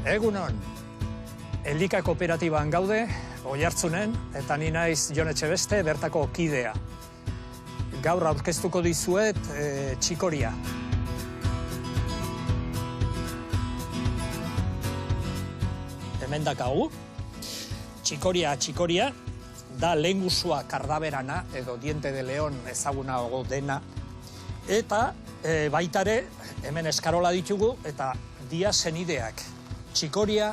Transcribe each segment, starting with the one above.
Egunon, Elika kooperatiban gaude, Oiartzunen, eta ni naiz Jon Etxebeste, bertako kidea. Gaur aurkeztuko dizuet txikoria. Hemen dakagu. Txikoria da lehengusua kardaberana, edo diente de leon ezagunago dena. Eta baitare, hemen eskarola ditugu, eta dia senideak. Txikoria,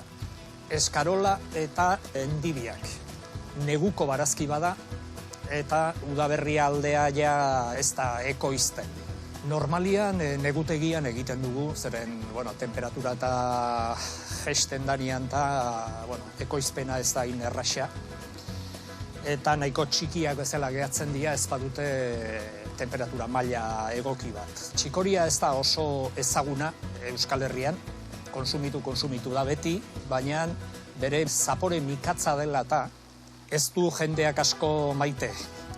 eskarola eta endibiak. Neguko barazki bada, eta udaberria aldea ja ez da ekoizten. Normalian negutegian egiten dugu, zeren temperatura eta jesten danian eta ekoizpena ez da inerraxa. Eta nahiko txikiak bezala gehatzen dira ez badute temperatura maila egoki bat. Txikoria ez da oso ezaguna Euskal Herrian, konsumitu da beti, baina bere zapore mikatza dela eta ez du jendeak asko maite.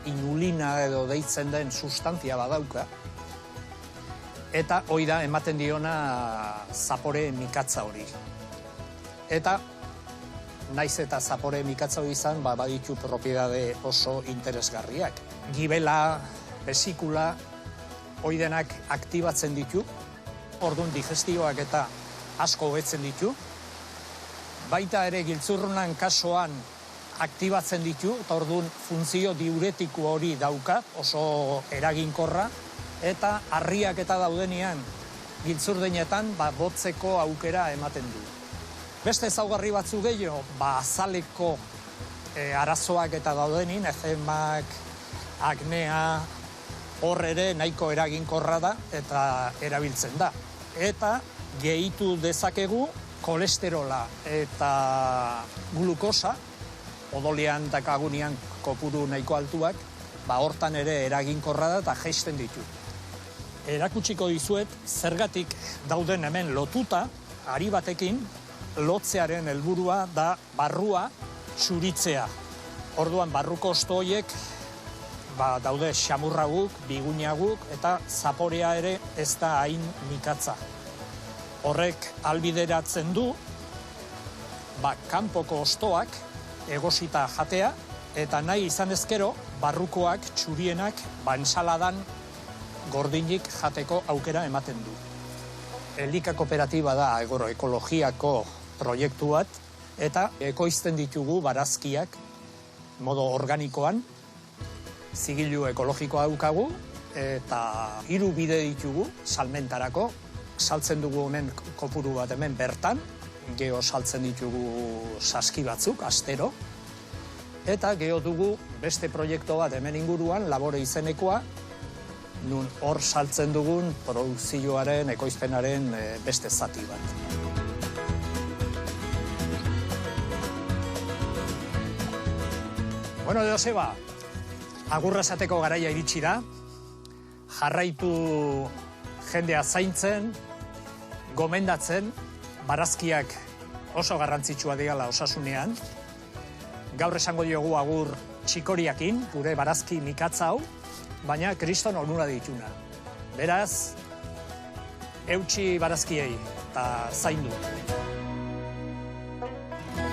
Inulina edo deitzen den sustantzia badauka, eta hori da ematen diona zapore mikatza hori. Eta naiz eta zapore mikatza hori izan, baditu propiedade oso interesgarriak. Gibela, besikula, hori denak aktibatzen ditu, orduan digestioak eta asko hobetzen ditu. Baita ere giltzurrunan kasuan aktibatzen ditu, eta orduan funtzio diuretiko hori dauka, oso eraginkorra, eta harriak eta daudenean giltzurdenetan botzeko aukera ematen du. Beste ezaugarri batzu gehiago, azaleko arazoak eta daudenin, ezemak, aknea, hor ere nahiko eraginkorra da eta erabiltzen da. Eta gehitu dezakegu kolesterola eta glukosa, odolian eta kagunian kopuru nahiko altuak, hortan ere eraginkorra da eta jaisten ditu. Erakutsiko dizuet, zergatik dauden hemen lotuta, ari batekin, lotzearen helburua da barrua txuritzea. Orduan barruko hosto horiek daude xamurraguk, biguñaguk eta zaporea ere ez da hain mikatza. Horrek albideratzen du kanpoko hostoak egosita jatea eta nahi izan ezkero barrukoak txurienak ensaladan gordinik jateko aukera ematen du. Elika kooperatiba da agroekologiako proiektu bat, eta ekoizten ditugu barazkiak modo organikoan, zigilu ekologikoa daukagu, eta 3 bide ditugu salmentarako. Saltzen dugu hemen kopuru bat hemen bertan, geho saltzen ditugu saski batzuk, astero, eta geho dugu beste proiektu bat hemen inguruan, labore izenekoa, nun hor saltzen dugun produkzioaren, ekoizpenaren beste zati bat. Joseba, agurra esateko garaia iritsi da, jarraitu jendea zaintzen, gomendatzen, barazkiak oso garrantzitsua digala osasunean. Gaur esango diogu agur txikoriakin, gure barazki mikatza hau, baina kriston onura dituna. Beraz, eutsi barazkiei eta zaindu.